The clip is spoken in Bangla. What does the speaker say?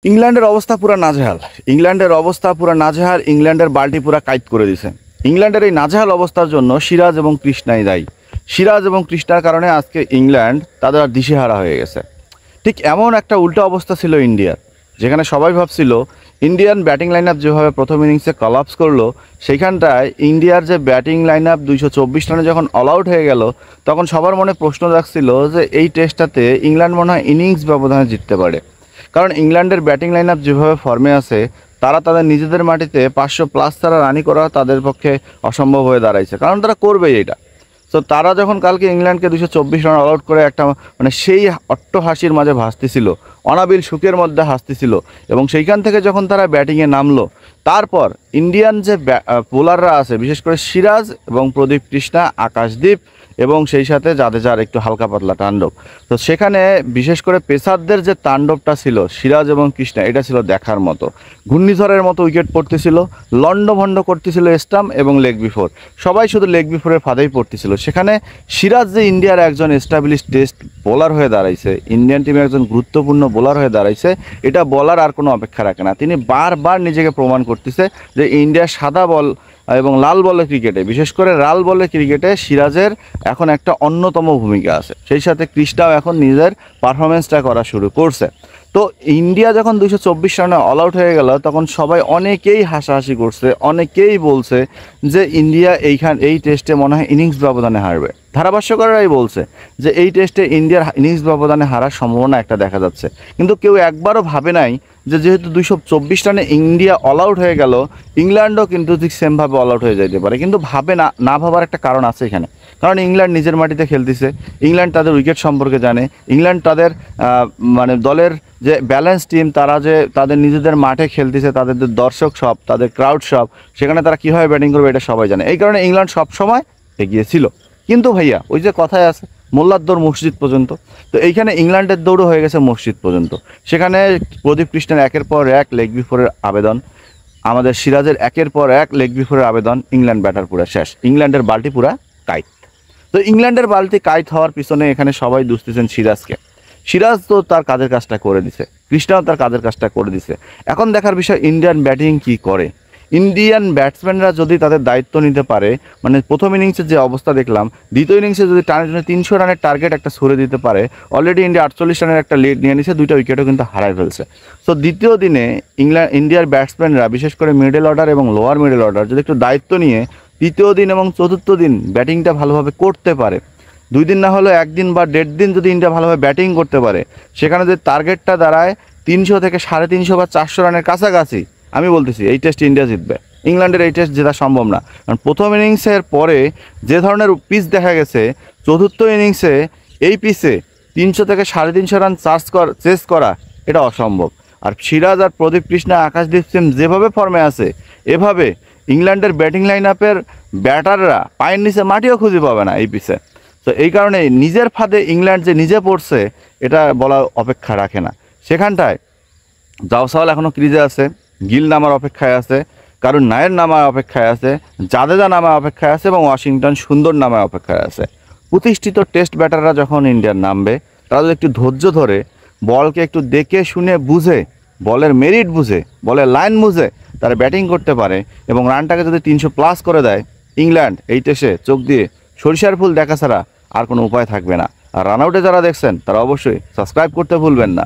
ইংল্যান্ডের অবস্থা পুরা নাজেহাল। ইংল্যান্ডের বাল্টি পুরা কাইট করে দিছে। ইংল্যান্ডের এই নাজেহাল অবস্থার জন্য সিরাজ এবং কৃষ্ণাই দায়ী। সিরাজ এবং কৃষ্ণার কারণে আজকে ইংল্যান্ড তাদের আর দিশেহারা হয়ে গেছে। ঠিক এমন একটা উল্টো অবস্থা ছিল ইন্ডিয়ার, যেখানে সবাই ভাবছিল ইন্ডিয়ান ব্যাটিং লাইন আপ যেভাবে প্রথম ইনিংসে কলাপস করলো, সেইখানটায় ইন্ডিয়ার যে ব্যাটিং লাইন আপ 224 রানে যখন অল আউট হয়ে গেল, তখন সবার মনে প্রশ্ন জাগছিল যে এই টেস্টটাতে ইংল্যান্ড মনে হয় ইনিংস ব্যবধানে জিততে পারে। কারণ ইংল্যান্ডের ব্যাটিং লাইন আপ যেভাবে ফর্মে আছে, তারা তাদের নিজেদের মাটিতে 500+ ছাড়া রানই করা তাদের পক্ষে অসম্ভব হয়ে দাঁড়াইছে, কারণ তারা করবেই এটা। তো তারা যখন কালকে ইংল্যান্ডকে 224 রান অল আউট করে একটা সেই অট্টহাসির মাঝে ভাসতেছিল, অনাবিল সুখের মধ্যে হাসতেছিল, এবং সেইখান থেকে যখন তারা ব্যাটিংয়ে নামলো, তারপর ইন্ডিয়ান যে বোলাররা আছে, বিশেষ করে সিরাজ এবং প্রদীপ কৃষ্ণা, আকাশদীপ এবং সেই সাথে জাদেজার একটু হালকা পাতলা তাণ্ডব, তো সেখানে বিশেষ করে পেসারদের যে তাণ্ডবটা ছিল সিরাজ এবং কৃষ্ণা, এটা ছিল দেখার মতো। ঘূর্ণিঝড়ের মতো উইকেট পড়তেছিল, লন্ডভন্ড করতেছিল স্টাম্প এবং লেগ বিফোর, সবাই শুধু লেগ বিফোরের ফাঁদেই পড়তেছিল। সেখানে সিরাজ যে ইন্ডিয়ার একজন এস্টাবলিশ টেস্ট বোলার হয়ে দাঁড়াইছে, ইন্ডিয়ান টিমের একজন গুরুত্বপূর্ণ বোলার হয়ে দাঁড়াইছে, এটা বলার আর কোনো অপেক্ষা রাখে না। তিনি বারবার নিজেকে প্রমাণ করতেছে যে ইন্ডিয়ার সাদা বল এবং লাল বলের ক্রিকেটে, বিশেষ করে লাল বলের ক্রিকেটে সিরাজের এখন একটা অন্যতম ভূমিকা আছে। সেই সাথে কৃষ্ণাও এখন নিজের পারফরমেন্সটা করা শুরু করছে। তো ইন্ডিয়া যখন 224 রানে অল আউট হয়ে গেল, তখন সবাই অনেকেই হাসাহাসি করছে, অনেকেই বলছে যে ইন্ডিয়া এই টেস্টে মনে হয় ইনিংস ব্যবধানে হারবে। ধারাভাষ্যকাররাই বলছে যে এই টেস্টে ইন্ডিয়ার ইনিংস ব্যবধানে হারার সম্ভাবনা একটা দেখা যাচ্ছে। কিন্তু কেউ একবারও ভাবে নাই যে যেহেতু 224 রানে ইন্ডিয়া অল আউট হয়ে গেল, ইংল্যান্ডও কিন্তু ঠিক সেমভাবে অল আউট হয়ে যেতে পারে। কিন্তু না ভাবার একটা কারণ আছে এখানে। কারণ ইংল্যান্ড নিজের মাটিতে খেলতেছে, ইংল্যান্ড তাদের উইকেট সম্পর্কে জানে, ইংল্যান্ড তাদের দলের যে ব্যালেন্স টিম, তারা যে তাদের নিজেদের মাঠে খেলতেছে, তাদের যে দর্শক সব, তাদের ক্রাউড সব, সেখানে তারা কীভাবে ব্যাটিং করবে এটা সবাই জানে। এই কারণে ইংল্যান্ড সবসময় এগিয়ে ছিল। কিন্তু ভাইয়া, ওই যে কথায় আছে, মোল্লার দৌড় মসজিদ পর্যন্ত, তো এইখানে ইংল্যান্ডের দৌড়ও হয়ে গেছে মসজিদ পর্যন্ত। সেখানে প্রদীপ কৃষ্ণের একের পর এক লেগ বিফোরের আবেদন, আমাদের সিরাজের একের পর এক লেগ বিফোরের আবেদন, ইংল্যান্ড ব্যাটার পুরা শেষ, ইংল্যান্ডের বাল্টি পুরা কাইট। তো ইংল্যান্ডের বাল্টি কাইট হওয়ার পিছনে এখানে সবাই দুষতেছেন সিরাজকে। সিরাজ তো তার কাজের কাজটা করে দিছে, কৃষ্ণাও তার কাজের কাজটা করে দিছে। এখন দেখার বিষয় ইন্ডিয়ান ব্যাটিং কি করে। ইন্ডিয়ান ব্যাটসম্যানরা যদি তাদের দায়িত্ব নিতে পারে, প্রথম ইনিংসের যে অবস্থা দেখলাম, দ্বিতীয় ইনিংসে যদি টানের জন্য 300 রানের টার্গেট একটা ছুড়ে দিতে পারে, অলরেডি ইন্ডিয়া 48 রানের একটা লিড নিয়ে নিছে, 2টা উইকেটও কিন্তু হারায় ফেলছে। সো দ্বিতীয় দিনে ইন্ডিয়ার ব্যাটসম্যানরা, বিশেষ করে মিডল অর্ডার এবং লোয়ার মিডল অর্ডার, যদি একটু দায়িত্ব নিয়ে তৃতীয় দিন এবং চতুর্থ দিন ব্যাটিংটা ভালোভাবে করতে পারে, 2 দিন না হলেও 1 দিন বা 1.5 দিন যদি ইন্ডিয়া ভালোভাবে ব্যাটিং করতে পারে, সেখানে যদি টার্গেটটা দাঁড়ায় 300 থেকে 350 বা 400 রানের কাছাকাছি, আমি বলতেছি এই টেস্ট ইন্ডিয়া জিতবে। ইংল্যান্ডের এই টেস্ট জেতা সম্ভব না, কারণ প্রথম ইনিংসের পরে যে ধরনের পিচ দেখা গেছে, চতুর্থ ইনিংসে এই পিচে 300 থেকে 350 রান চেস করা এটা অসম্ভব। আর সিরাজ আর প্রদীপ কৃষ্ণা, আকাশদীপ সিং যেভাবে ফর্মে আছে, এভাবে ইংল্যান্ডের ব্যাটিং লাইন আপের ব্যাটাররা পায়ের নিচে মাটিও খুঁজে পাবে না এই পিচে। তো এই কারণে নিজের ফাঁদে ইংল্যান্ড যে নিজে পড়ছে, এটা বলা অপেক্ষা রাখে না। সেখানটায় জাওসাওয়াল এখনও ক্রিজে আছে, গিল নামার অপেক্ষায় আছে, কারণ নায়ের নামার অপেক্ষায় আছে, জাদেজা নামার অপেক্ষায় আছে, এবং ওয়াশিংটন সুন্দর নামার অপেক্ষায় আছে। প্রতিষ্ঠিত টেস্ট ব্যাটাররা যখন ইন্ডিয়ার নামবে, তারা যদি একটু ধৈর্য ধরে, বলকে একটু দেখে শুনে বুঝে, বলের মেরিট বুঝে, বলের লাইন বুঝে তারা ব্যাটিং করতে পারে, এবং রানটাকে যদি 300+ করে দেয়, ইংল্যান্ড এই টেস্টে চোখ দিয়ে সরিষার ফুল দেখা ছাড়া আর কোনো উপায় থাকবে না। আর রান আউটে যারা দেখছেন, তারা অবশ্যই সাবস্ক্রাইব করতে ভুলবেন না।